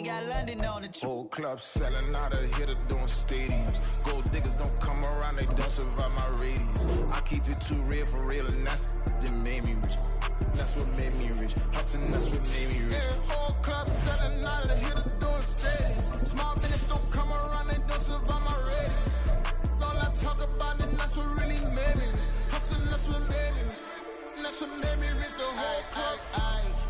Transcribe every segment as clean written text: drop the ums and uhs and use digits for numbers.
got London on the trip. Whole club selling out of hitter doing stadiums. Gold diggers don't come around, they don't survive my radius. I keep it too real for real, and that's that made me rich. That's what made me rich. Hustling, that's what made me rich. Yeah, whole club selling out of the hitter doing stadiums. Small business don't come around, they don't survive my radius. All I talk about, and that's what really made me rich. Hustling, that's what made me rich. That's what made me rich. The whole club.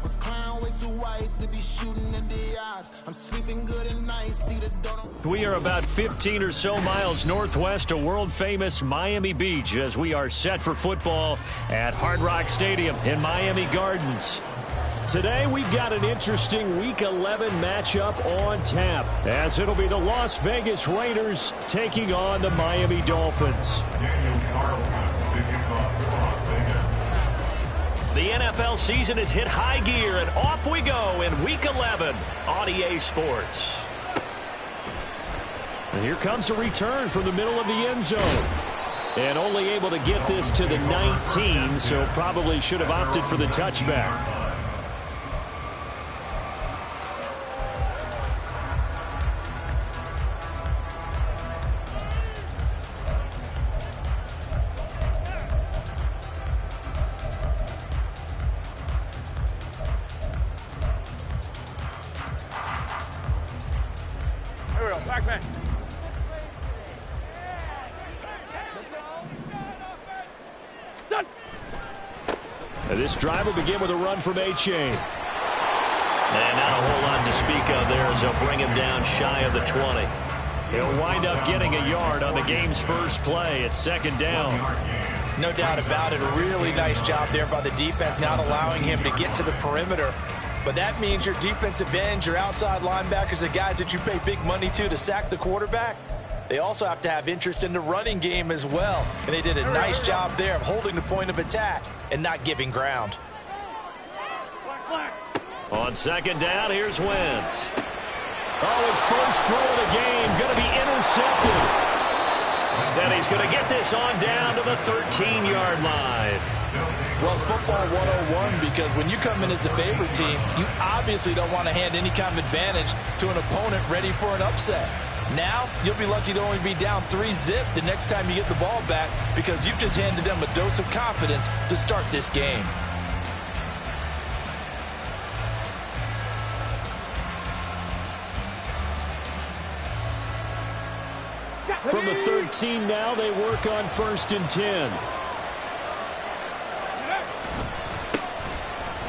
My crown way too white to be shooting in the eyes. I'm sleeping good at night. See the donut. We are about 15 or so miles northwest of world-famous Miami Beach as we are set for football at Hard Rock Stadium in Miami Gardens. Today, we've got an interesting Week 11 matchup on tap, as it'll be the Las Vegas Raiders taking on the Miami Dolphins. The NFL season has hit high gear, and off we go in Week 11 on EA Sports. And here comes a return from the middle of the end zone. And only able to get this to the 19, so probably should have opted for the touchback. This drive will begin with a run from A-Chain. And not a whole lot to speak of there as they'll bring him down shy of the 20. He'll wind up getting a yard on the game's first play. It's second down. No doubt about it. A really nice job there by the defense, not allowing him to get to the perimeter. But that means your defensive ends, your outside linebackers, the guys that you pay big money to sack the quarterback, they also have to have interest in the running game as well. And they did a nice job there of holding the point of attack and not giving ground. On second down, here's Wentz. Oh, his first throw of the game going to be intercepted. Then he's going to get this on down to the 13-yard line. Well, it's football 101 because when you come in as the favorite team, you obviously don't want to hand any kind of advantage to an opponent ready for an upset. Now, you'll be lucky to only be down 3-zip the next time you get the ball back because you've just handed them a dose of confidence to start this game. From the 13 now, they work on 1st and 10.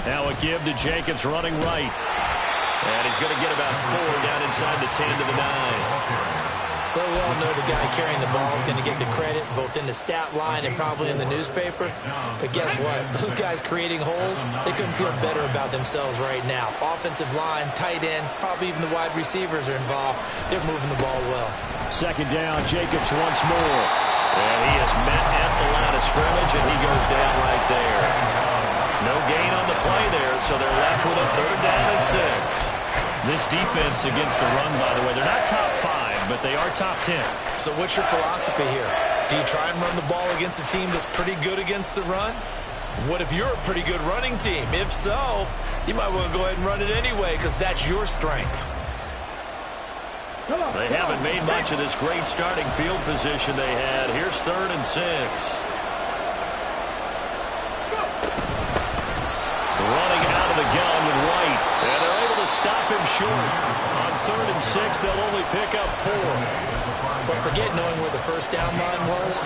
Now a give to Jacobs running right. And he's going to get about 4 down inside the 10 to the 9. Well, we all know the guy carrying the ball is going to get the credit both in the stat line and probably in the newspaper. But guess what? Those guys creating holes, they couldn't feel better about themselves right now. Offensive line, tight end, probably even the wide receivers are involved. They're moving the ball well. Second down, Jacobs once more. And he is met at the line of scrimmage, and he goes down right there. No gain on the play there, so they're left with a 3rd down and 6. This defense against the run, by the way, they're not top 5, but they are top 10. So what's your philosophy here? Do you try and run the ball against a team that's pretty good against the run? What if you're a pretty good running team? If so, you might want to go ahead and run it anyway because that's your strength. They haven't made much of this great starting field position they had. Here's 3rd and 6. Running out of the gun with White. And they're able to stop him short. On 3rd and 6, they'll only pick up 4. But forget knowing where the first down line was.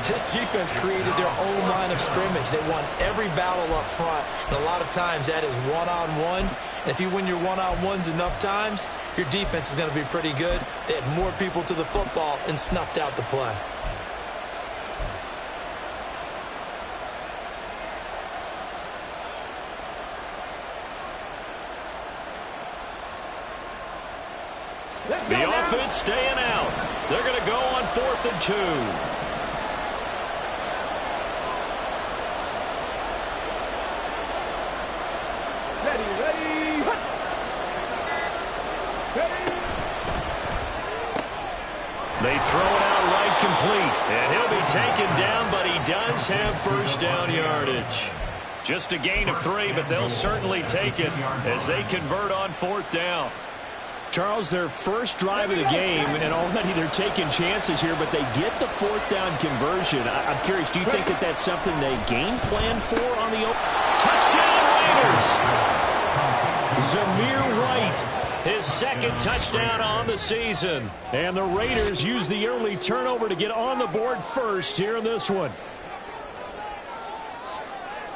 This defense created their own line of scrimmage. They won every battle up front. And a lot of times that is one-on-one. And if you win your one-on-ones enough times, your defense is going to be pretty good. They had more people to the football and snuffed out the play. The offense staying out. They're going to go on 4th and 2. They throw it out right complete. And he'll be taken down, but he does have 1st down yardage. Just a gain of 3, but they'll certainly take it as they convert on 4th down. Charles, their first drive of the game, and already they're taking chances here, but they get the fourth down conversion. I'm curious, do you think that that's something they game plan for on the touchdown Raiders? Zamir White, his second touchdown on the season. And the Raiders use the early turnover to get on the board first here in this one.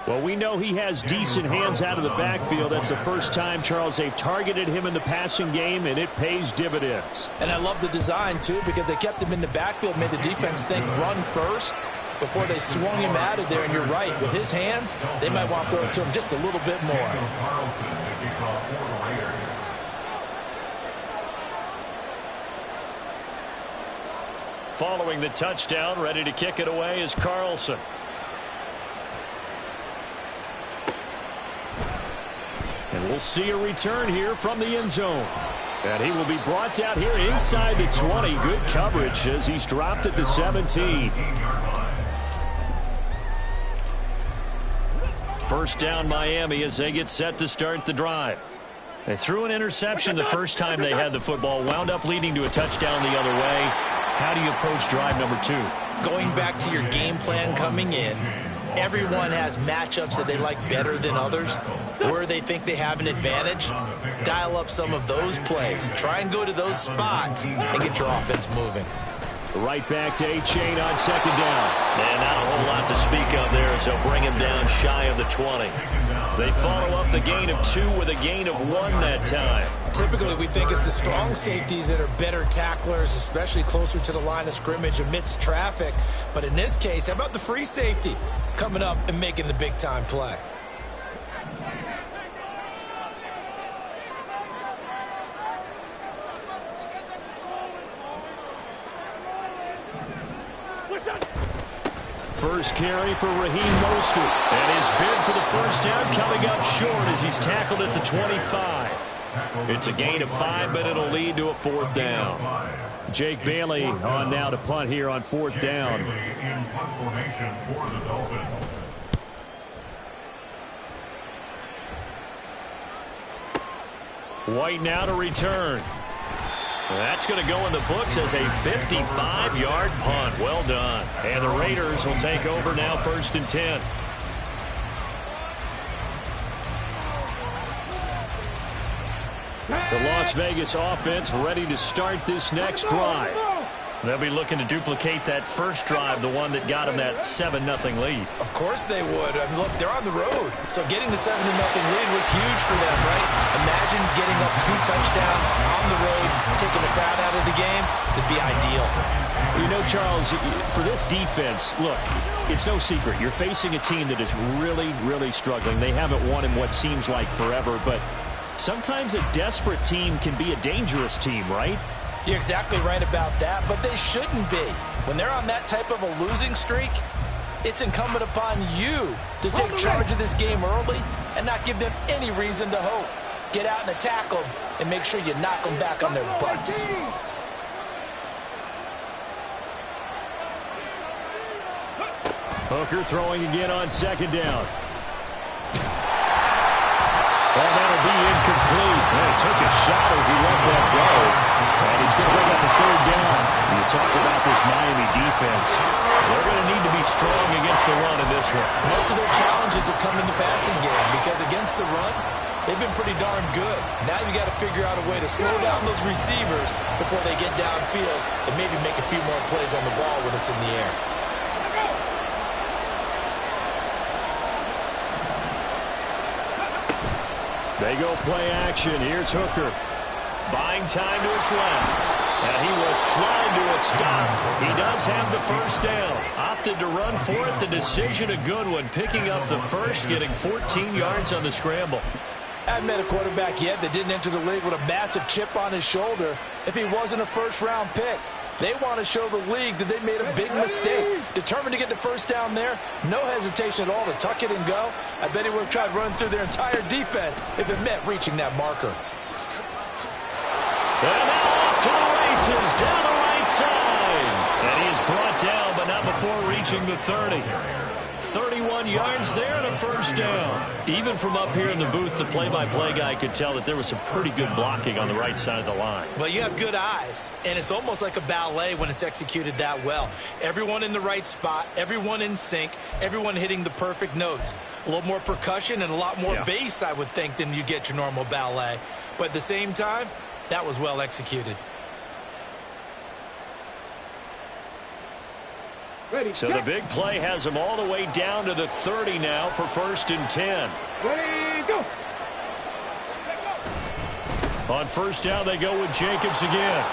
Well, we know he has decent hands out of the backfield. That's the first time, Charles, they've targeted him in the passing game, and it pays dividends. And I love the design, too, because they kept him in the backfield, made the defense think run first before they swung him out of there. And you're right, with his hands, they might want to throw it to him just a little bit more. Following the touchdown, ready to kick it away is Carlson. And we'll see a return here from the end zone. And he will be brought down here inside the 20. Good coverage as he's dropped at the 17. First down Miami as they get set to start the drive. They threw an interception the first time they had the football, wound up leading to a touchdown the other way. How do you approach drive number 2? Going back to your game plan coming in, everyone has matchups that they like better than others, where they think they have an advantage. Dial up some of those plays. Try and go to those spots and get your offense moving. Right back to A-Chain on second down. And not a whole lot to speak of there as they'll bring him down shy of the 20. They follow up the gain of 2 with a gain of 1 that time. Typically, we think it's the strong safeties that are better tacklers, especially closer to the line of scrimmage amidst traffic. But in this case, how about the free safety coming up and making the big-time play? First carry for Raheem Mostert. And his bid for the first down coming up short as he's tackled at the 25. It's a gain of 5, but it'll lead to a fourth down. Jake Bailey on now to punt here on fourth down. White now to return. That's going to go in the books as a 55-yard punt. Well done. And the Raiders will take over now, 1st and 10. The Las Vegas offense ready to start this next drive. They'll be looking to duplicate that first drive, the one that got them that 7-0 lead. Of course they would. I mean, look, they're on the road. So getting the 7-0 lead was huge for them, right? Imagine getting up 2 touchdowns on the road, taking the crowd out of the game. It'd be ideal. You know, Charles, for this defense, look, it's no secret. You're facing a team that is really, really struggling. They haven't won in what seems like forever, but sometimes a desperate team can be a dangerous team, right? You're exactly right about that, but they shouldn't be. When they're on that type of a losing streak, it's incumbent upon you to take charge of this game early and not give them any reason to hope. Get out and attack them and make sure you knock them back on their butts. Hooker throwing again on second down. Well, that'll be incomplete. Well, he took a shot as he let that go. And he's going to bring up a third down. You talk about this Miami defense. They're going to need to be strong against the run in this one. Most of their challenges have come in the passing game because against the run, they've been pretty darn good. Now you got to figure out a way to slow down those receivers before they get downfield and maybe make a few more plays on the ball when it's in the air. They go play action. Here's Hooker. Buying time to his left. And he will slide to a stop. He does have the first down. Opted to run for it. The decision a good one. Picking up the first, getting 14 yards on the scramble. I haven't met a quarterback yet that didn't enter the league with a massive chip on his shoulder if he wasn't a first-round pick. They want to show the league that they made a big mistake. Determined to get the first down there. No hesitation at all to tuck it and go. I bet he would have tried running through their entire defense if it meant reaching that marker. And now off to the races down the right side. And he is brought down, but not before reaching the 30. 31 yards there and a first down. Even from up here in the booth, the play-by-play guy could tell that there was some pretty good blocking on the right side of the line. Well, you have good eyes, and it's almost like a ballet when it's executed that well. Everyone in the right spot, everyone in sync, everyone hitting the perfect notes. A little more percussion and a lot more bass, I would think, than you get your normal ballet. But at the same time, that was well executed. So the big play has them all the way down to the 30 now for 1st and 10. Ready, go. On first down, they go with Jacobs again.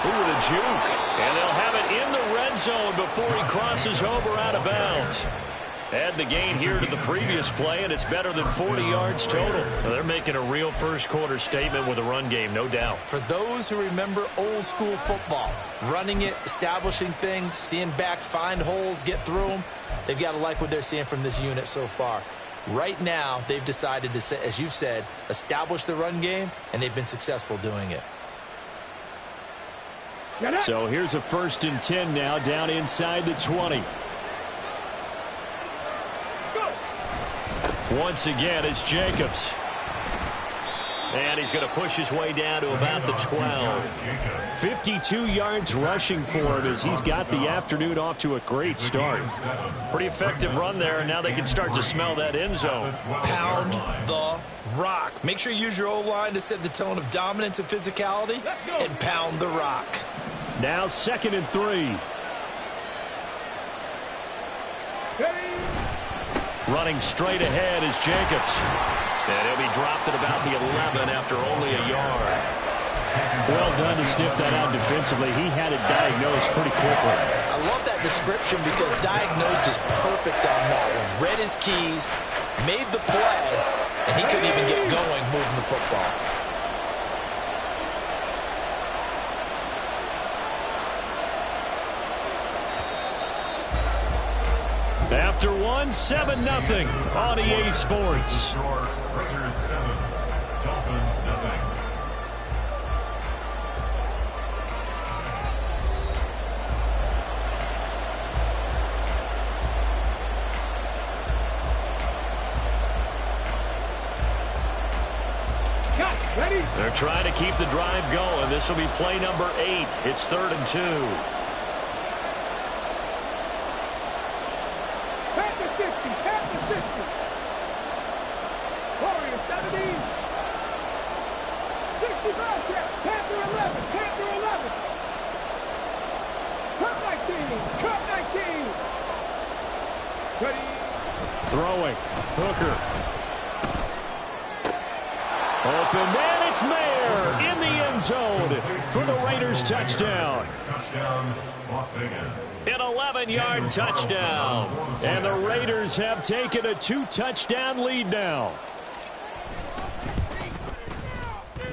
Ooh, with a juke. And they'll have it in the red zone before he crosses over out of bounds. Add the gain here to the previous play, and it's better than 40 yards total. They're making a real first-quarter statement with a run game, no doubt. For those who remember old-school football, running it, establishing things, seeing backs find holes, get through them, they've got to like what they're seeing from this unit so far. Right now, they've decided to, as you've said, establish the run game, and they've been successful doing it. So here's a 1st and 10 now, down inside the 20. Once again, it's Jacobs. And he's going to push his way down to about the 12. 52 yards rushing for him as he's got the afternoon off to a great start. Pretty effective run there, and now they can start to smell that end zone. Pound the rock. Make sure you use your O-line to set the tone of dominance and physicality, and pound the rock. Now 2nd and 3. Running straight ahead is Jacobs. And he'll be dropped at about the 11 after only a yard. Well done to sniff that out defensively. He had it diagnosed pretty quickly. I love that description because diagnosed is perfect on that one. Read his keys, made the play, and he couldn't even get going moving the football. After one, 7-0 on EA Sports. Raiders 7, Dolphins nothing. They're trying to keep the drive going. This will be play number 8. It's 3rd and 2. Throwing. Hooker. Open, and it's Mayer in the end zone for the Raiders touchdown. Touchdown, Las Vegas. An 11-yard touchdown. And the Raiders have taken a 2-touchdown lead now.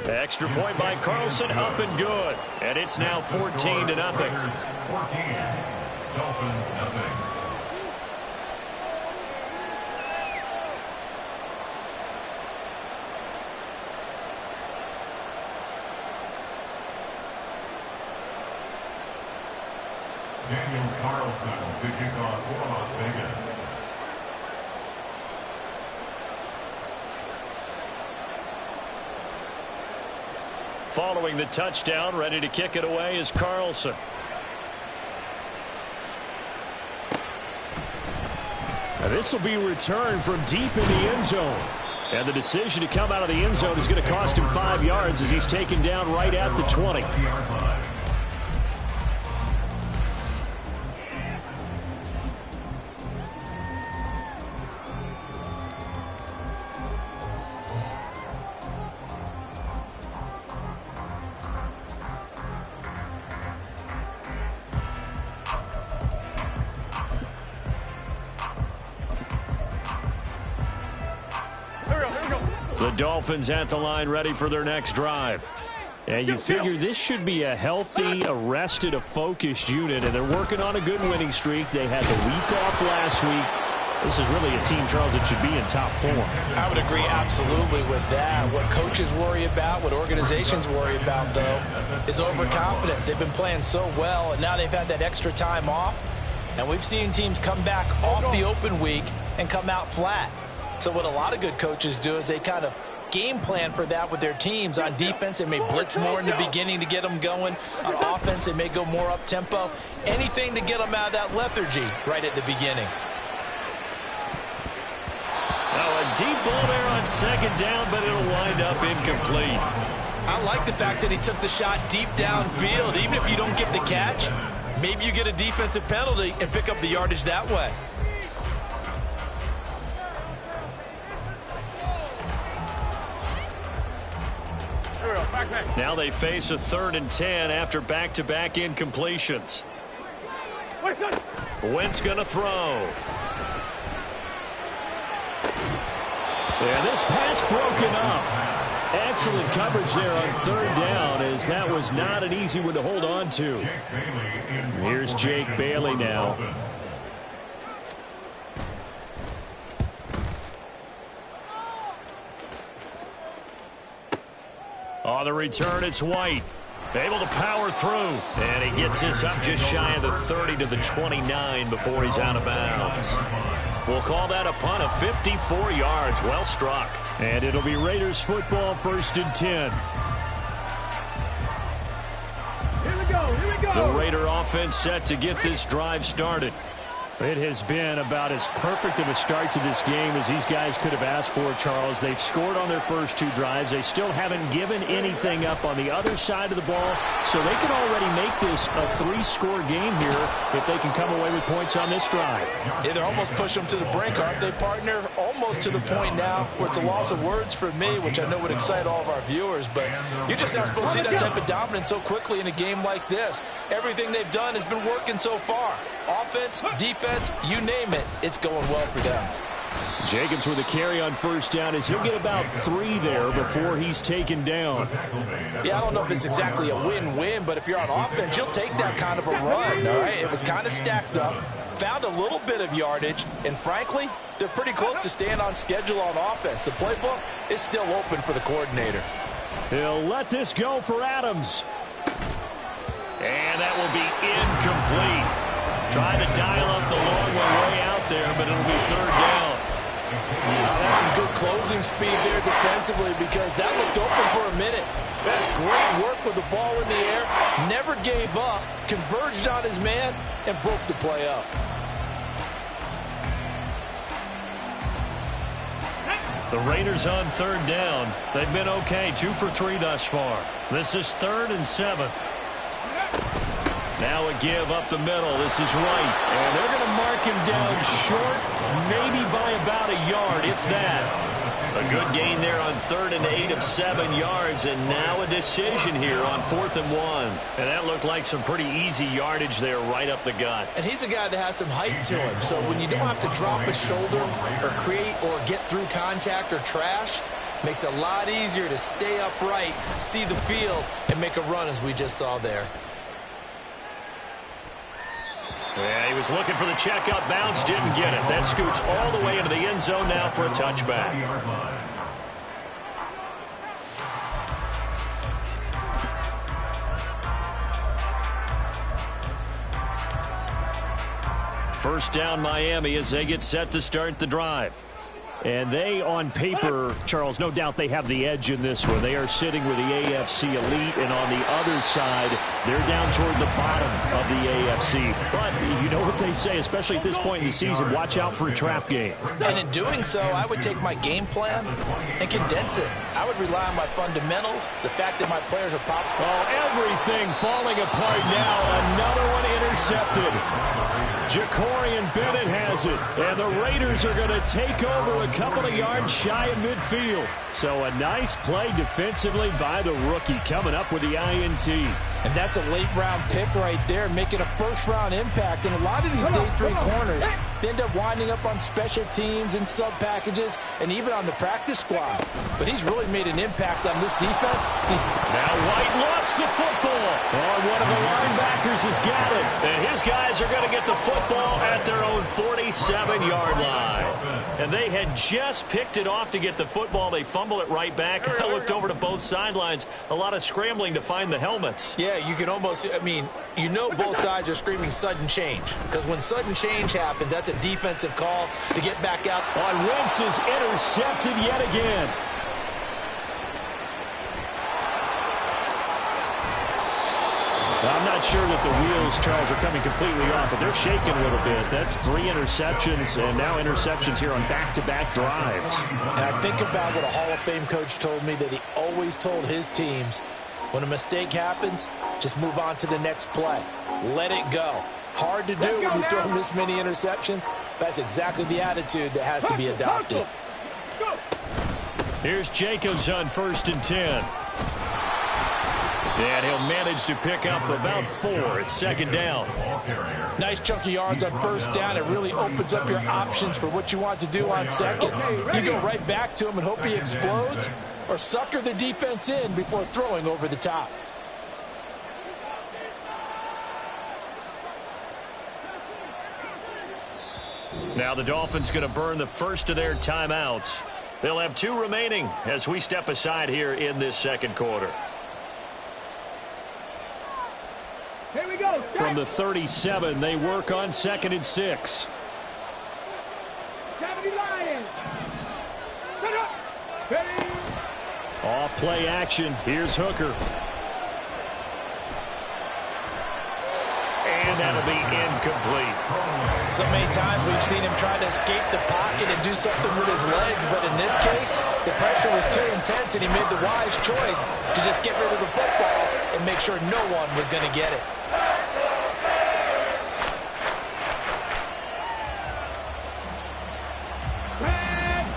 Extra point by Carlson, up and good. And it's now 14-0. Raiders 14, Dolphins nothing. Daniel Carlson to kick off for Las Vegas. Following the touchdown, ready to kick it away is Carlson. Now this will be returned from deep in the end zone. And the decision to come out of the end zone is going to cost him 5 yards as he's taken down right at the 20. The Dolphins at the line ready for their next drive. And you figure this should be a healthy, arrested, a focused unit, and they're working on a good winning streak. They had the week off last week. This is really a team, Charles, that should be in top form. I would agree absolutely with that. What coaches worry about, what organizations worry about, though, is overconfidence. They've been playing so well, and now they've had that extra time off. And we've seen teams come back off the open week and come out flat. So what a lot of good coaches do is they kind of game plan for that with their teams. On defense, they may blitz more in the beginning to get them going. On offense, they may go more up-tempo. Anything to get them out of that lethargy right at the beginning. Now a deep ball there on second down, but it'll wind up incomplete. I like the fact that he took the shot deep downfield. Even if you don't get the catch, maybe you get a defensive penalty and pick up the yardage that way. Now they face a 3rd and 10 after back-to-back incompletions. Wentz going to throw. And this pass broken up. Excellent coverage there on 3rd down, as that was not an easy one to hold on to. Here's Jake Bailey now. On the return, it's White. Able to power through. And he gets this up just shy of the 30 to the 29 before he's out of bounds. We'll call that a punt of 54 yards. Well struck. And it'll be Raiders football, 1st and 10. Here we go. The Raider offense set to get this drive started. It has been about as perfect of a start to this game as these guys could have asked for, Charles. They've scored on their first 2 drives. They still haven't given anything up on the other side of the ball, so they can already make this a 3-score game here if they can come away with points on this drive. Yeah, they're almost pushing them to the brink, aren't they, partner? Almost to the point now where it's a loss of words for me, which I know would excite all of our viewers, but you're just not supposed to see that type of dominance so quickly in a game like this. Everything they've done has been working so far. Offense, defense, you name it, it's going well for them. Jacobs with a carry on 1st down as he'll get about 3 there before he's taken down. Yeah, I don't know if it's exactly a win-win, but if you're on offense, you'll take that kind of a run, all right? It was kind of stacked up, found a little bit of yardage, and frankly, they're pretty close to staying on schedule on offense. The playbook is still open for the coordinator. He'll let this go for Adams. And that will be incomplete. Trying to dial up the long one way out there, but it'll be 3rd down. That's some good closing speed there defensively, because that looked open for a minute. That's great work with the ball in the air. Never gave up, converged on his man, and broke the play up. The Raiders on 3rd down. They've been okay, 2 for 3 thus far. This is 3rd and 7. Now a give up the middle. This is Wright. And they're going to mark him down short, maybe by about a yard, if that. A good gain there on 3rd and 8 of 7 yards. And now a decision here on 4th and 1. And that looked like some pretty easy yardage there right up the gut. And he's a guy that has some height to him. So when you don't have to drop a shoulder or create or get through contact or trash, makes it a lot easier to stay upright, see the field, and make a run as we just saw there. Yeah, he was looking for the checkup bounce, didn't get it. That scoots all the way into the end zone now for a touchback. First down Miami as they get set to start the drive. And they, on paper, Charles, no doubt they have the edge in this one. They are sitting with the AFC elite, and on the other side, they're down toward the bottom of the AFC. But you know what they say, especially at this point in the season, watch out for a trap game. And in doing so, I would take my game plan and condense it. I would rely on my fundamentals, the fact that my players are pop. Oh, everything falling apart now. Another one intercepted. Jacorian Bennett has it, and the Raiders are going to take over a couple of yards shy of midfield. So a nice play defensively by the rookie, coming up with the INT. And that's a late-round pick right there, making a first-round impact. And a lot of these day 3 corners, They end up winding up on special teams and sub packages and even on the practice squad. But he's really made an impact on this defense. Now White lost the football. Oh, one of the linebackers has got it. And his guys are going to get the football at their own 47-yard line. And they had just picked it off to get the football. They fumble it right back. I looked over to both sidelines. A lot of scrambling to find the helmets. Yeah, you can almost, I mean, you know both sides are screaming sudden change. Because when sudden change happens, that's a defensive call to get back out. On Wentz is intercepted yet again. I'm not sure that the wheels, Charles, are coming completely off, but they're shaking a little bit. That's 3 interceptions, and now interceptions here on back-to-back drives. And I think about what a Hall of Fame coach told me that he always told his teams, when a mistake happens, just move on to the next play. Let it go. Hard to do when you throw this many interceptions. That's exactly the attitude that has to be adopted. Here's Jacobs on 1st and 10. And he'll manage to pick up about 4. It's 2nd down. Nice chunk of yards on 1st down. It really opens up your options for what you want to do on 2nd. You go right back to him and hope he explodes, or sucker the defense in before throwing over the top. Now the Dolphins going to burn the first of their timeouts. They'll have 2 remaining as we step aside here in this 2nd quarter. Here we go. From the 37, they work on 2nd and 6. Off play action. Here's Hooker. And that'll be incomplete. So many times we've seen him try to escape the pocket and do something with his legs, but in this case, the pressure was too intense and he made the wise choice to just get rid of the football and make sure no one was going to get it.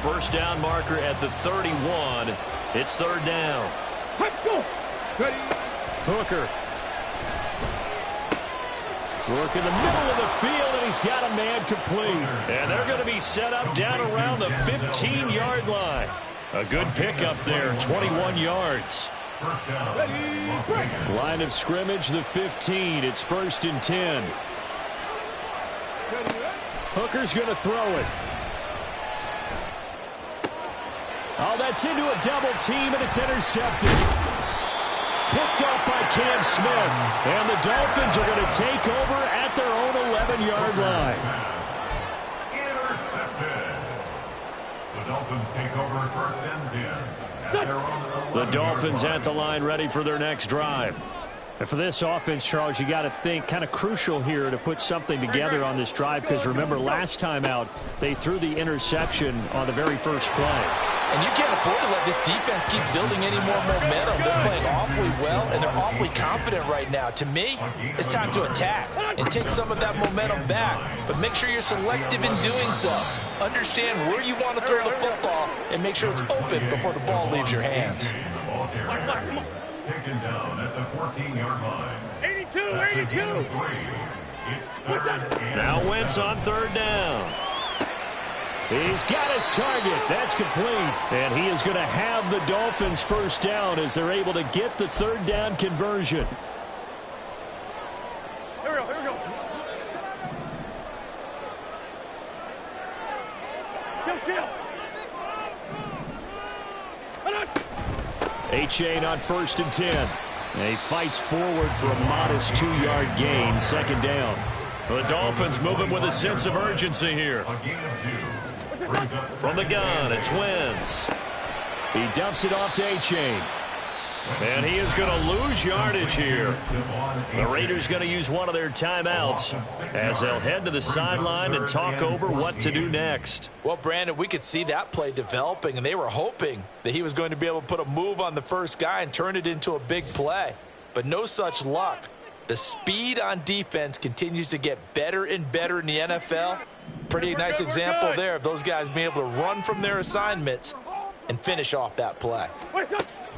First down marker at the 31. It's 3rd down. Hooker. Work in the middle of the field, and he's got a man complete. And they're going to be set up down around the 15-yard line. A good pickup there, 21 yards. Line of scrimmage, the 15. It's 1st and 10. Hooker's going to throw it. Oh, that's into a double team, and it's intercepted. Picked up by Cam Smith. And the Dolphins are going to take over at their own 11-yard line. Intercepted. The Dolphins take over 1st and 10. At their own The Dolphins at the line ready for their next drive. And for this offense, Charles, you got to think kind of crucial here to put something together on this drive, because remember last time out they threw the interception on the very first play. And you can't afford to let this defense keep building any more momentum. They're playing awfully well, and they're awfully confident right now. To me, it's time to attack and take some of that momentum back. But make sure you're selective in doing so. Understand where you want to throw the football and make sure it's open before the ball leaves your hands. Taken down at the 14-yard line. 82, 82. It's 3rd and Now Wentz on 3rd down. He's got his target. That's complete. And he is going to have the Dolphins 1st down as they're able to get the 3rd down conversion. Here we go, here we go. Chill. Achane on 1st and 10. And he fights forward for a modest 2-yard gain, 2nd down. The Dolphins moving with a sense of urgency here. a gain of 2. From the gun, it's Wentz. He dumps it off to Achane. And he is going to lose yardage here. The Raiders going to use one of their timeouts as they'll head to the sideline and talk over what to do next. Well, Brandon, we could see that play developing, and they were hoping that he was going to be able to put a move on the first guy and turn it into a big play. But no such luck. The speed on defense continues to get better and better in the NFL. Pretty nice example there of those guys being able to run from their assignments and finish off that play.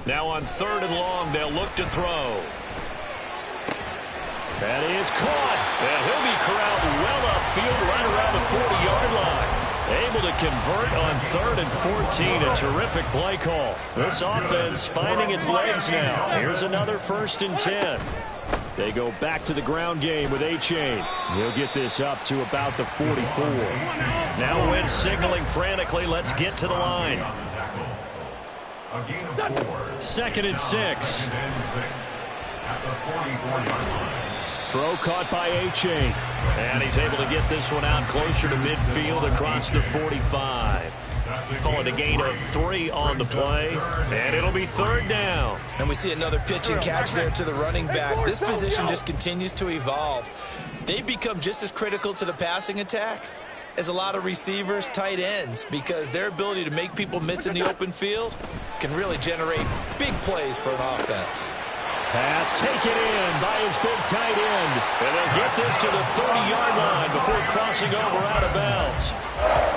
Now on 3rd and long, they'll look to throw. That is caught. And he'll be corralled well upfield right around the able to convert on 3rd and 14. A terrific play call. This offense finding its legs now. Here's another 1st and 10. They go back to the ground game with A-Chain. He'll get this up to about the 44. Now Wentz signaling frantically, let's get to the line. 2nd and 6. At the 44-yard line. Throw caught by A-Chain. And he's able to get this one out closer to midfield across the 45. Call it a gain of 3 on the play. And it'll be 3rd down. And we see another pitch and catch there to the running back. This position just continues to evolve. They've become just as critical to the passing attack as a lot of receivers, tight ends, because their ability to make people miss in the open field can really generate big plays for an offense. Pass taken in by his big tight end. And they'll get this to the 30-yard line before crossing over out of bounds.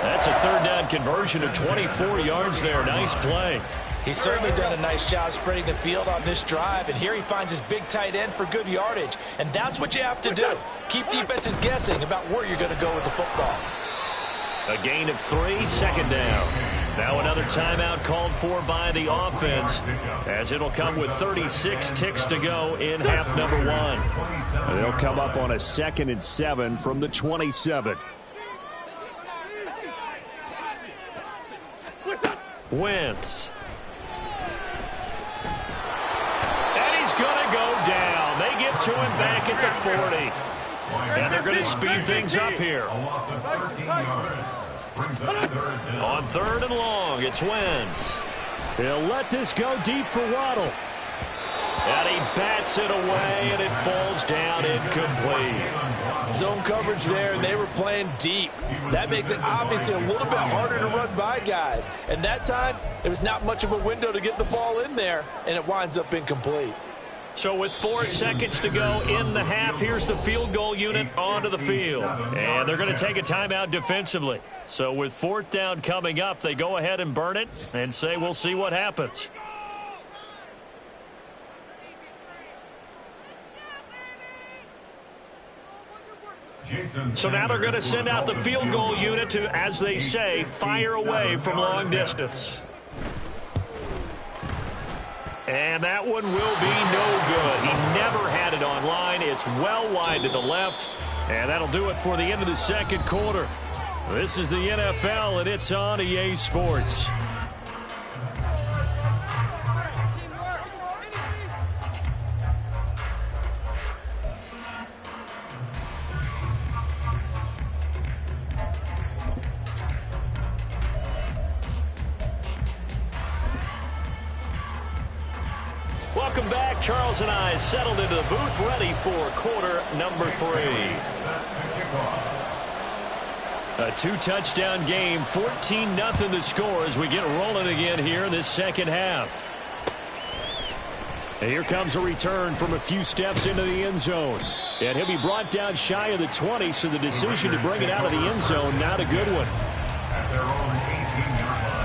That's a 3rd down conversion of 24 yards there. Nice play. He's certainly done a nice job spreading the field on this drive, and here he finds his big tight end for good yardage. And that's what you have to do. Keep defenses guessing about where you're going to go with the football. A gain of 3, 2nd down. Now another timeout called for by the offense, as it'll come with 36 ticks to go in half number 1. They'll come up on a 2nd and 7 from the 27. Wentz. And he's going to go down. They get to him back at the 40. And they're going to speed things up here. A loss of 13 yards. Brings up 3rd down. On 3rd and long, it's Wentz. He'll let this go deep for Waddle. And he bats it away, and it falls down incomplete. Zone coverage there, and they were playing deep. That makes it obviously a little bit harder to run by guys. And that time, there was not much of a window to get the ball in there, and it winds up incomplete. So with 4 seconds to go in the half, here's the field goal unit onto the field. And they're going to take a timeout defensively. So with 4th down coming up, they go ahead and burn it and say we'll see what happens. So now they're going to send out the field goal unit to, as they say, fire away from long distance. And that one will be no good. He never had it on line. It's well wide to the left. And that'll do it for the end of the 2nd quarter. This is the NFL, and it's on EA Sports. Welcome back. Charles and I settled into the booth, ready for quarter number 3. A 2-touchdown game, 14-0 the score as we get rolling again here in this 2nd half. And here comes a return from a few steps into the end zone. And he'll be brought down shy of the 20, so the decision to bring it out of the end zone, not a good one. At their own 18-yard line.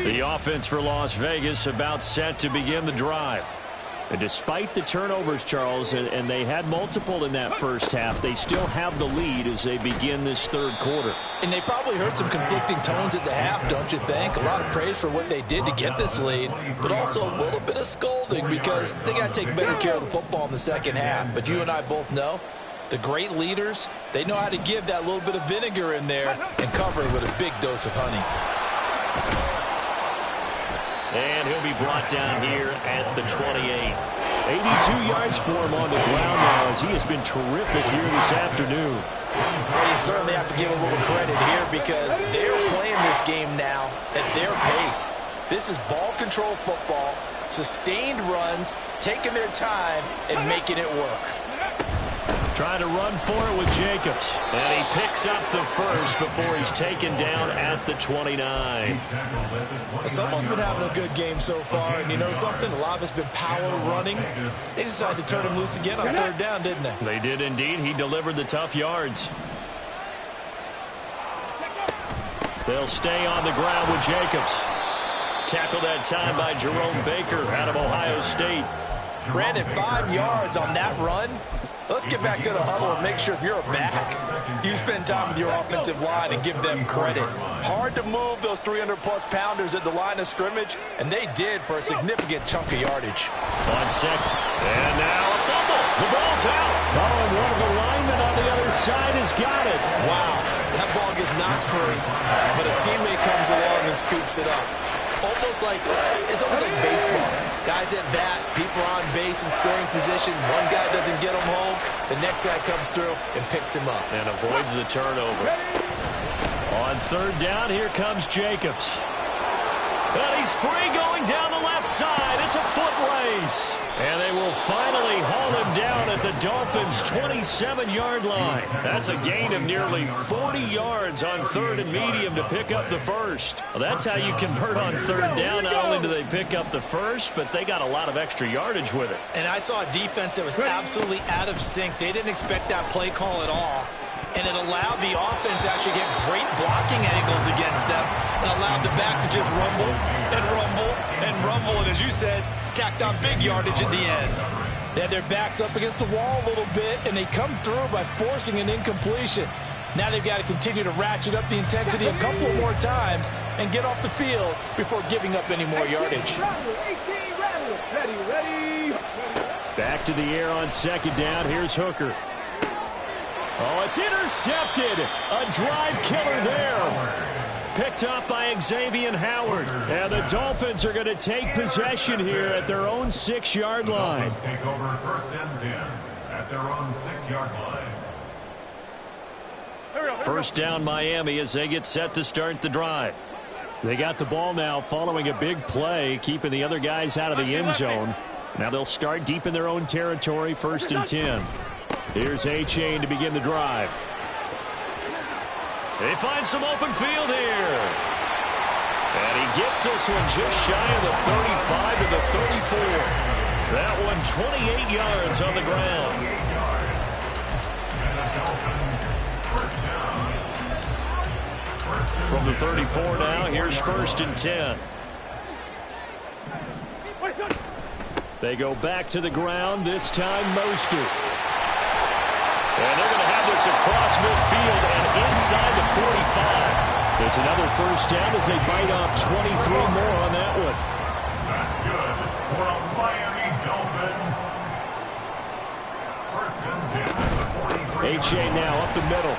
The offense for Las Vegas about set to begin the drive. And despite the turnovers, Charles, and they had multiple in that first half, they still have the lead as they begin this 3rd quarter. And they probably heard some conflicting tones at the half, don't you think? A lot of praise for what they did to get this lead, but also a little bit of scolding because they got to take better care of the football in the 2nd half. But you and I both know the great leaders, they know how to give that little bit of vinegar in there and cover it with a big dose of honey. And he'll be brought down here at the 28. 82 yards for him on the ground now as he has been terrific here this afternoon. Well, you certainly have to give a little credit here because they're playing this game now at their pace. This is ball control football. sustained runs, taking their time, and making it work. Trying to run for it with Jacobs. And he picks up the first before he's taken down at the 29. Someone's been having a good game so far, and you know something? A lot of it's been power running. They decided to turn him loose again on third down, didn't they? They did indeed. He delivered the tough yards. They'll stay on the ground with Jacobs. Tackled that time by Jerome Baker out of Ohio State. Brandon, 5 yards on that run. Let's get back to the huddle and make sure if you're a back, you spend time with your offensive line and give them credit. Hard to move those 300-plus pounders at the line of scrimmage, and they did for a significant chunk of yardage. 1 second. And now a fumble. The ball's out. Oh, and one of the linemen on the other side has got it. Wow, that ball gets knocked free, but a teammate comes along and scoops it up. It's almost like baseball. Guys at bat, people are on base in scoring position. One guy doesn't get him home. The next guy comes through and picks him up. And avoids the turnover. On third down, here comes Jacobs. And he's free going down the left side. It's a foot race. And they will finally haul him down at the Dolphins' 27-yard line. That's a gain of nearly 40 yards on third and medium to pick up the first. Well, that's how you convert on third down. Not only do they pick up the first, but they got a lot of extra yardage with it. And I saw a defense that was absolutely out of sync. They didn't expect that play call at all. And it allowed the offense to actually get great blocking angles against them and allowed the back to just rumble and rumble and rumble. And as you said, tacked on big yardage at the end. They had their backs up against the wall a little bit, and they come through by forcing an incompletion. Now they've got to continue to ratchet up the intensity a couple of more times and get off the field before giving up any more yardage. Ready. Back to the air on second down. Here's Hooker. Oh, it's intercepted. A drive killer there. Picked up by Xavier Howard. And the Dolphins are going to take possession here at their own 6-yard line. Dolphins take over first and 10 at their own 6-yard line. First down Miami as they get set to start the drive. They got the ball now following a big play, keeping the other guys out of the end zone. Now they'll start deep in their own territory, first and 10. Here's A-Chain to begin the drive. They find some open field here. And he gets this one just shy of the 35 to the 34. That one 28 yards on the ground. From the 34 now, here's first and 10. They go back to the ground, this time Mostert. And they're going to have this across midfield and inside the 45. It's another first down as they bite off 23 more on that one. That's good for a Miami Dolphin. First and 10 at the 43. H.A. now up the middle.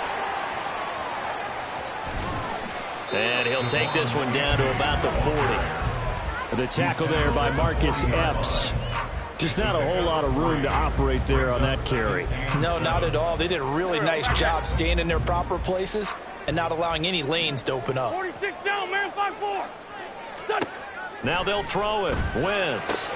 And he'll take this one down to about the 40. The tackle there by Marcus Epps. Just not a whole lot of room to operate there on that carry. No, not at all. They did a really nice job staying in their proper places and not allowing any lanes to open up. 46 down, man, 5-4. Now they'll throw it. Wentz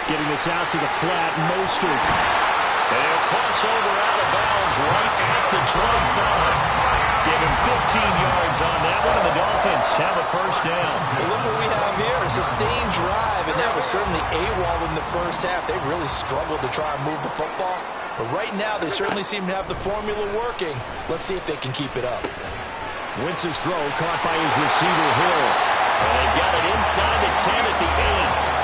getting this out to the flat. Mostert. And he'll cross over out of bounds right at the 25. Give him 15 yards on that one, and the Dolphins have a first down. Well, look what we have here, a sustained drive, and that was certainly AWOL in the first half. They really struggled to try and move the football, but right now they certainly seem to have the formula working. Let's see if they can keep it up. Wentz's throw caught by his receiver, Hill. And they've got it inside the 10 at the 8.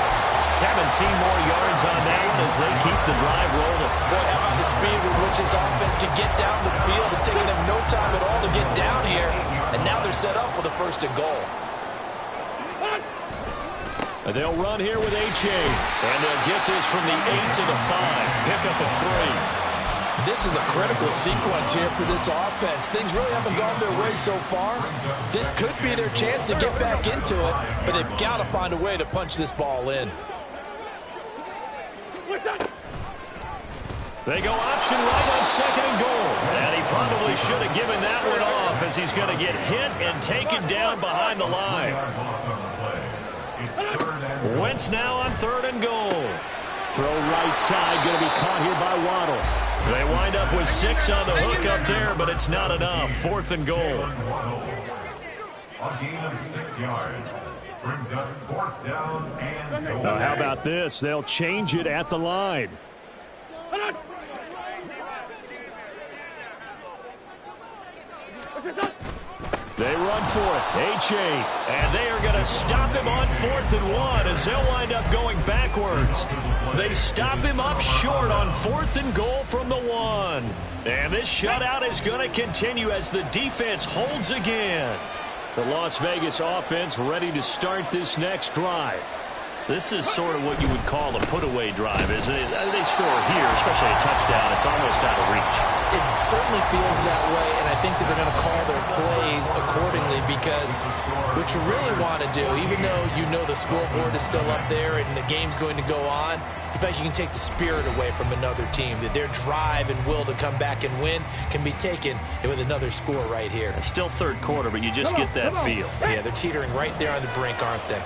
17 more yards on that one as they keep the drive rolling. Boy, how about the speed with which this offense can get down the field? It's taking them no time at all to get down here, and now they're set up with a first and goal. And they'll run here with A-Chain, and they'll get this from the 8 to the 5. Pick up a 3. This is a critical sequence here for this offense. Things really haven't gone their way so far. This could be their chance to get back into it, but they've got to find a way to punch this ball in. They go option right on second and goal. And he probably should have given that one off as he's going to get hit and taken down behind the line. It's third and Wentz now on 3rd and goal. Throw right side, going to be caught here by Waddle. They wind up with 6 on the hook up there, but it's not enough. 4th and goal. A gain of 6 yards. Brings up 4th down and goal. Now, how about this? They'll change it at the line. Hold on. What's this on? They run for it. H.A. And they are going to stop him on 4th and 1 as they'll wind up going backwards. They stop him up short on 4th and goal from the 1. And this shutout is going to continue as the defense holds again. The Las Vegas offense ready to start this next drive. This is sort of what you would call a put-away drive, isn't it? They score here, especially a touchdown. It's almost out of reach. It certainly feels that way, and I think that they're going to call their plays accordingly because what you really want to do, even though you know the scoreboard is still up there and the game's going to go on, in fact, you can take the spirit away from another team, that their drive and will to come back and win can be taken with another score right here. It's still 3rd quarter, but you just get that feel. Yeah, they're teetering right there on the brink, aren't they?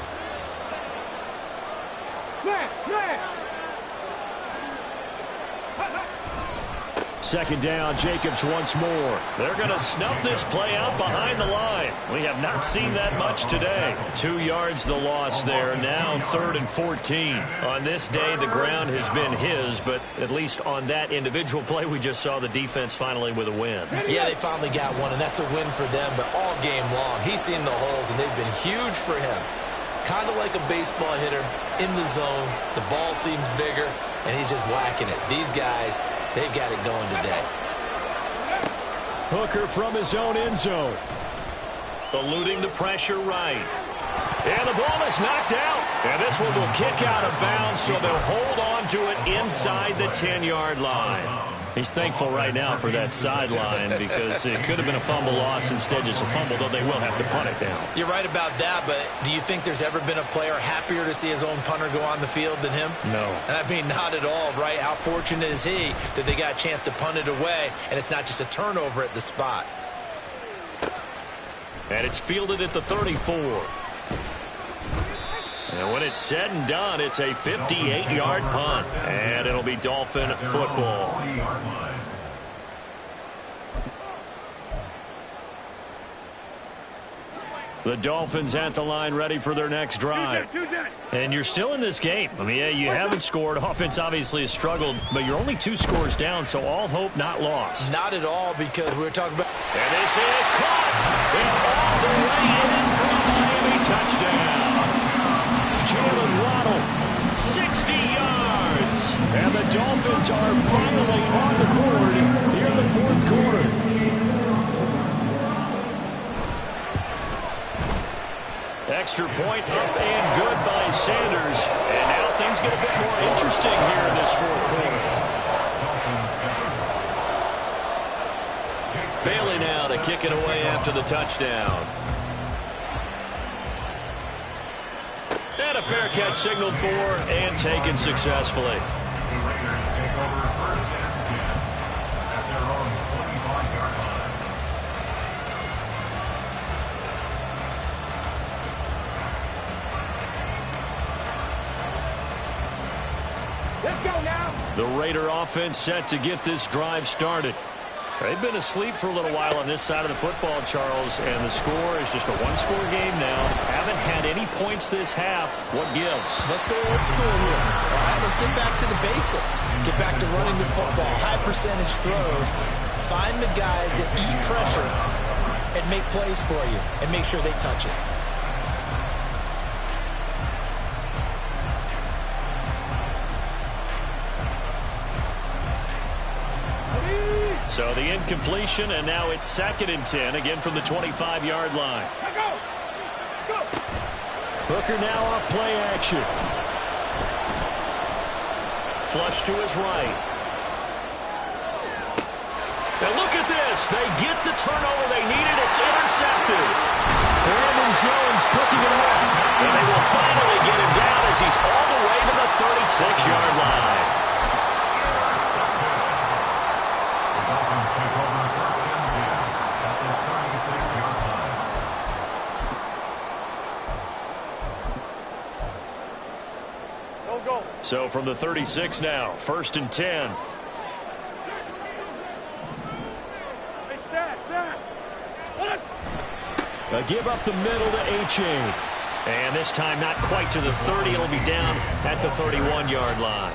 Second down, Jacobs once more. They're going to snuff this play out behind the line. We have not seen that much today. 2 yards the loss there. Now 3rd and 14. On this day, the ground has been his, but at least on that individual play, we just saw the defense finally with a win. Yeah, they finally got one, and that's a win for them, but all game long, he's seen the holes, and they've been huge for him. Kind of like a baseball hitter in the zone. The ball seems bigger, and he's just whacking it. These guys, they've got it going today. Hooker from his own end zone. Eluding the pressure right. And the ball is knocked out. And this one will kick out of bounds, so they'll hold on to it inside the 10-yard line. He's thankful right now for that sideline because it could have been a fumble loss, instead just a fumble, though they will have to punt it down. You're right about that, but do you think there's ever been a player happier to see his own punter go on the field than him? No. I mean, not at all, right? How fortunate is he that they got a chance to punt it away, and it's not just a turnover at the spot. And it's fielded at the 34. And when it's said and done, it's a 58-yard punt. And it'll be Dolphin football. The Dolphins at the line ready for their next drive. And you're still in this game. I mean, yeah, you haven't scored. Offense obviously has struggled, but you're only 2 scores down, so all hope not lost. Not at all, because we were talking about... And this is caught. And all the way in for a Miami touchdown. Jalen Waddle, 60 yards. And the Dolphins are finally on the board here in the 4th quarter. Extra point up and good by Sanders. And now things get a bit more interesting here in this 4th quarter. Bailey now to kick it away after the touchdown. And a fair catch signaled for and taken successfully. The Raiders take over 1st and 10 at their own 25-yard line. Let's go now. The Raider offense set to get this drive started. They've been asleep for a little while on this side of the football, Charles, and the score is just a 1-score game now. Haven't had any points this half. What gives? Let's go old school here. All right, let's get back to the basics. Get back to running the football, high percentage throws. Find the guys that eat pressure and make plays for you and make sure they touch it. So the incompletion, and now it's 2nd and 10, again from the 25-yard line. Let's go. Let's go. Hooker now off play action. Flush to his right. Now look at this. They get the turnover they needed. It's intercepted. Brandon Jones picking it up. And they will finally get him down as he's all the way to the 36-yard line. Dolphins take over 1st and 10 at the 36-yard line. So from the 36 now, 1st and 10. A give up the middle to Achane. And this time not quite to the 30. It'll be down at the 31-yard line.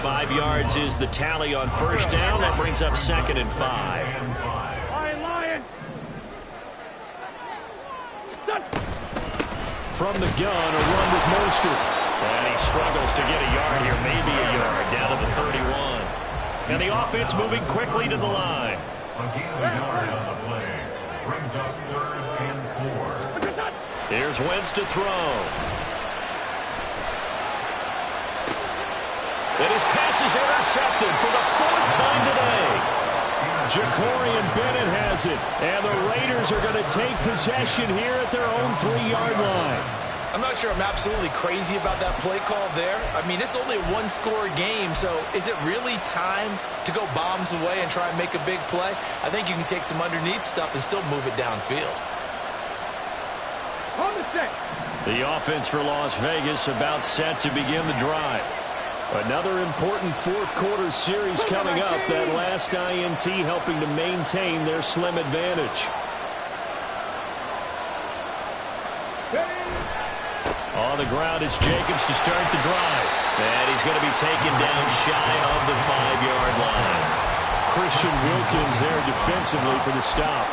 5 yards is the tally on 1st down. That brings up 2nd and 5. Lion. From the gun, a run with Mostert. And he struggles to get a yard here, maybe a yard, down to the 31. And the offense moving quickly to the line. A gain of a yard on the play. Brings up 3rd and 4. Here's Wentz to throw. And his pass is intercepted for the 4th time today. Jacorian Bennett has it. And the Raiders are going to take possession here at their own 3-yard line. I'm not sure I'm absolutely crazy about that play call there. I mean, it's only a one-score game, so is it really time to go bombs away and try and make a big play? I think you can take some underneath stuff and still move it downfield. On the set. The offense for Las Vegas about set to begin the drive. Another important 4th quarter series coming up. That last INT helping to maintain their slim advantage. On the ground, it's Jacobs to start the drive. And he's going to be taken down shy of the 5-yard line. Christian Wilkins there defensively for the stop.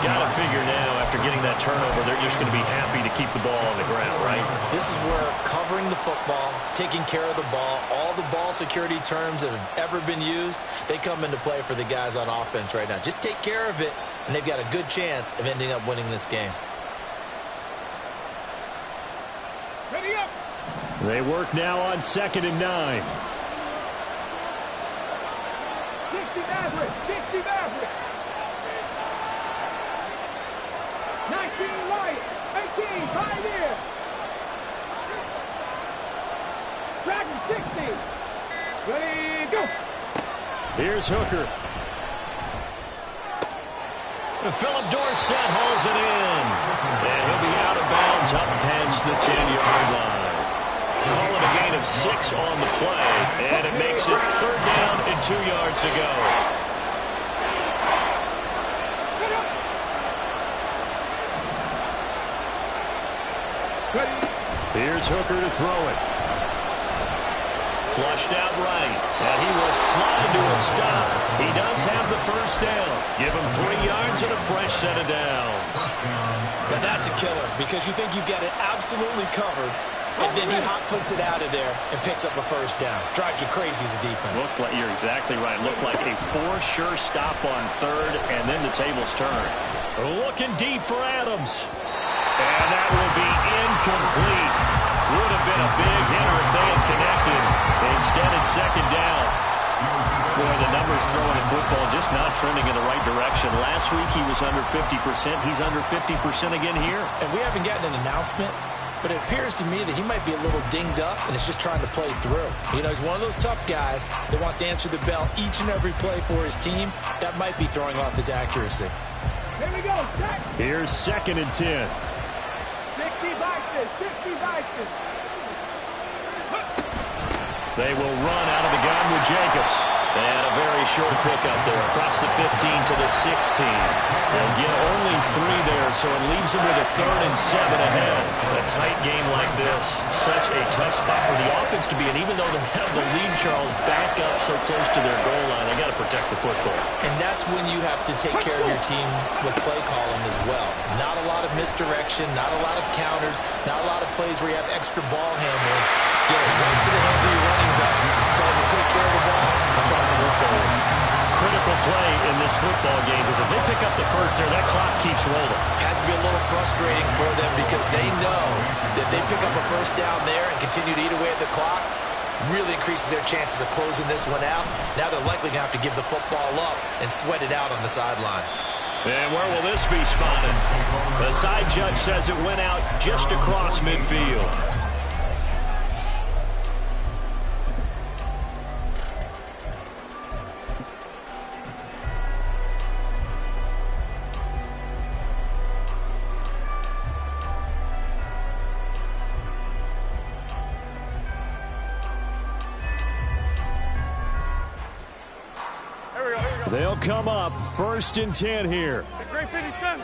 Got to figure now, after getting that turnover, they're just going to be happy to keep the ball on the ground, right? This is where covering the football, taking care of the ball, all the ball security terms that have ever been used, they come into play for the guys on offense right now. Just take care of it, and they've got a good chance of ending up winning this game. Ready up. They work now on 2nd and 9. 60 Maverick. 60 Maverick. 19 Lion. 18 Pioneer. Dragon 60. Ready, go. Here's Hooker. Philip Dorsett hauls it in. And he'll be out of bounds up past the 10-yard line. Call it a gain of 6 on the play. And it makes it 3rd down and 2 yards to go. Here's Hooker to throw it. Flushed out right. And he will slide to a stop. He does have the 1st down. Give him 3 yards and a fresh set of downs. Now that's a killer because you think you've got it absolutely covered, and then he hot-foots it out of there and picks up a 1st down. Drives you crazy as a defense. You're exactly right. Looked like a for-sure stop on 3rd, and then the tables turn. Looking deep for Adams. And that will be incomplete. Would have been a big hitter if they had connected. Instead, it's 2nd down. Boy, the numbers throwing the football just not trending in the right direction. Last week, he was under 50%. He's under 50% again here. And we haven't gotten an announcement, but it appears to me that he might be a little dinged up and is just trying to play through. You know, he's one of those tough guys that wants to answer the bell each and every play for his team. That might be throwing off his accuracy. Here we go. Set. Here's 2nd and 10. 60 Bison. 60 Bison. They will run out of the gun with Jacobs. And a very short pickup there across the 15 to the 16. They'll get only 3 there, so it leaves them with a 3rd and 7 ahead. A tight game like this, such a tough spot for the offense to be in. Even though they have the lead, Charles, back up so close to their goal line, they got to protect the football. And that's when you have to take care of your team with play calling as well. Not a lot of misdirection, not a lot of counters, not a lot of plays where you have extra ball handling. Get it right to the hands of your running back. Tell him to take care of the ball and try to move forward. Critical play in this football game because if they pick up the 1st there, that clock keeps rolling. Has to be a little frustrating for them because they know that they pick up a 1st down there and continue to eat away at the clock, really increases their chances of closing this one out. Now they're likely going to have to give the football up and sweat it out on the sideline. And where will this be spotted? The side judge says it went out just across midfield. They'll come up 1st and 10 here. Great finish, son.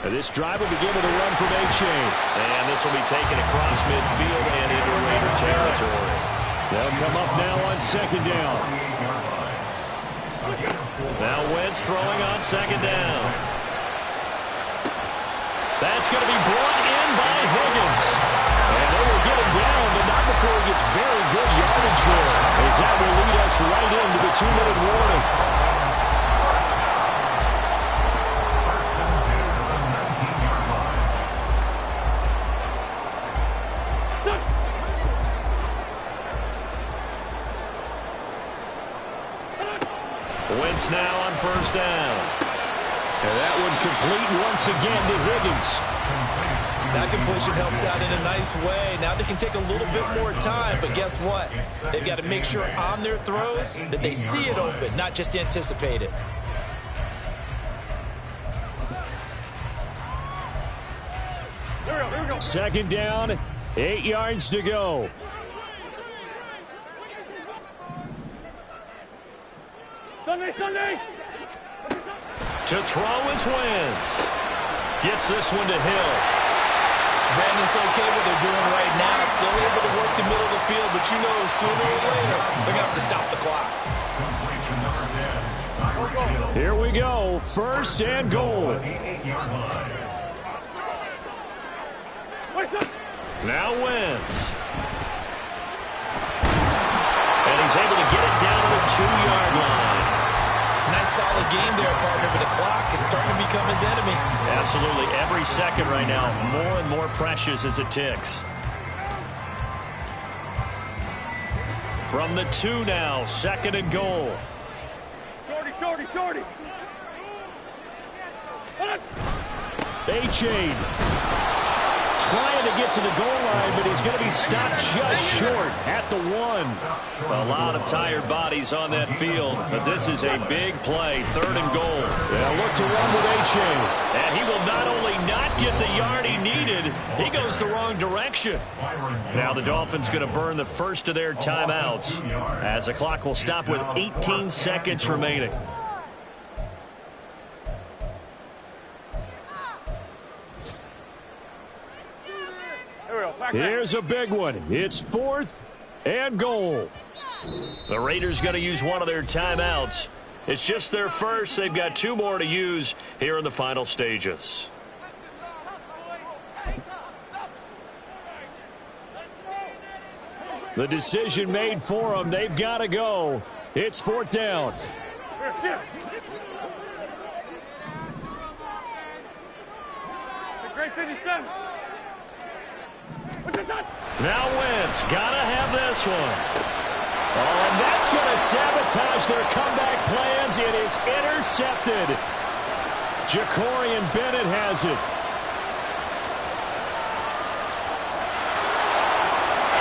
This drive will begin with a run from A-Chain. And this will be taken across midfield and into Raider territory. They'll come up now on 2nd down. Now Wentz throwing on 2nd down. That's going to be brought in by Higgins. And they will get him down, but not before he gets very good yardage there, as that will lead us right into the 2-minute warning. Wentz now on 1st down. And that one complete once again to Higgins. That completion helps out in a nice way. Now they can take a little bit more time, but guess what? They've got to make sure on their throws that they see it open, not just anticipate it. Here we go. 2nd down, 8 yards to go. Sunday. To throw is Wentz. Gets this one to Hill. Brandon's okay what they're doing right now. Still able to work the middle of the field, but you know sooner or later they're going to have to stop the clock. Here we go. 1st and goal. Now Wentz. And he's able to get it down to the 2-yard line. Nice solid game there, partner, but the clock is starting to become his enemy. Absolutely. Every second right now, more and more precious as it ticks. From the 2 now, 2nd and goal. Shorty. A-Chain trying to get to the goal line, but he's going to be stopped just short at the 1. A lot of tired bodies on that field, but this is a big play. 3rd and goal. They'll look to run with A-Chain. And he will not only not get the yard he needed, he goes the wrong direction. Now the Dolphins going to burn the first of their timeouts as the clock will stop with 18 seconds remaining. Here's a big one. It's 4th and goal. The Raiders going to use one of their timeouts. It's just their first. They've got 2 more to use here in the final stages. The decision made for them. They've got to go. It's 4th down. Great finish, son. Now Wentz, gotta have this one. Oh, and that's going to sabotage their comeback plans. It is intercepted. Jacorian Bennett has it.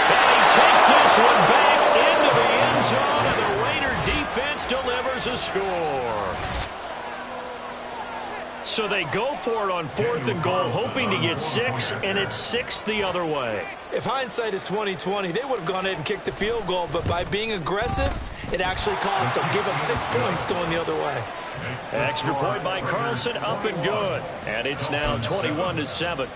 And he takes this one back into the end zone, and the Raider defense delivers a score. So they go for it on 4th and goal, hoping to get 6, and it's 6 the other way. If hindsight is 20/20, they would have gone ahead and kicked the field goal, but by being aggressive, it actually cost them. Give up 6 points going the other way. Extra point by Carlson, up and good. And it's now 21-7.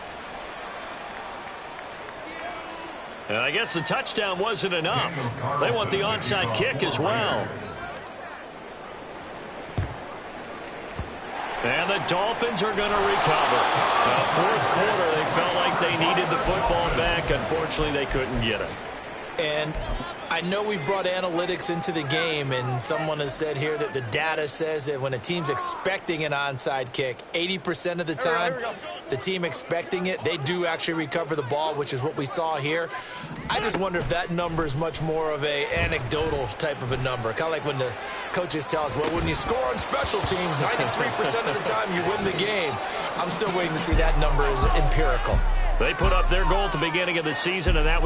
And I guess the touchdown wasn't enough. They want the onside kick as well. And the Dolphins are going to recover. 4th quarter, they felt like they needed the football back. Unfortunately, they couldn't get it. And I know we brought analytics into the game, and someone has said here that the data says that when a team's expecting an onside kick, 80% of the time, the team expecting it, they do actually recover the ball, which is what we saw here. I just wonder if that number is much more of a anecdotal type of a number. Kind of like when the coaches tell us, well, when you score on special teams, 93% of the time you win the game. I'm still waiting to see that number is empirical. They put up their goal at the beginning of the season, and that was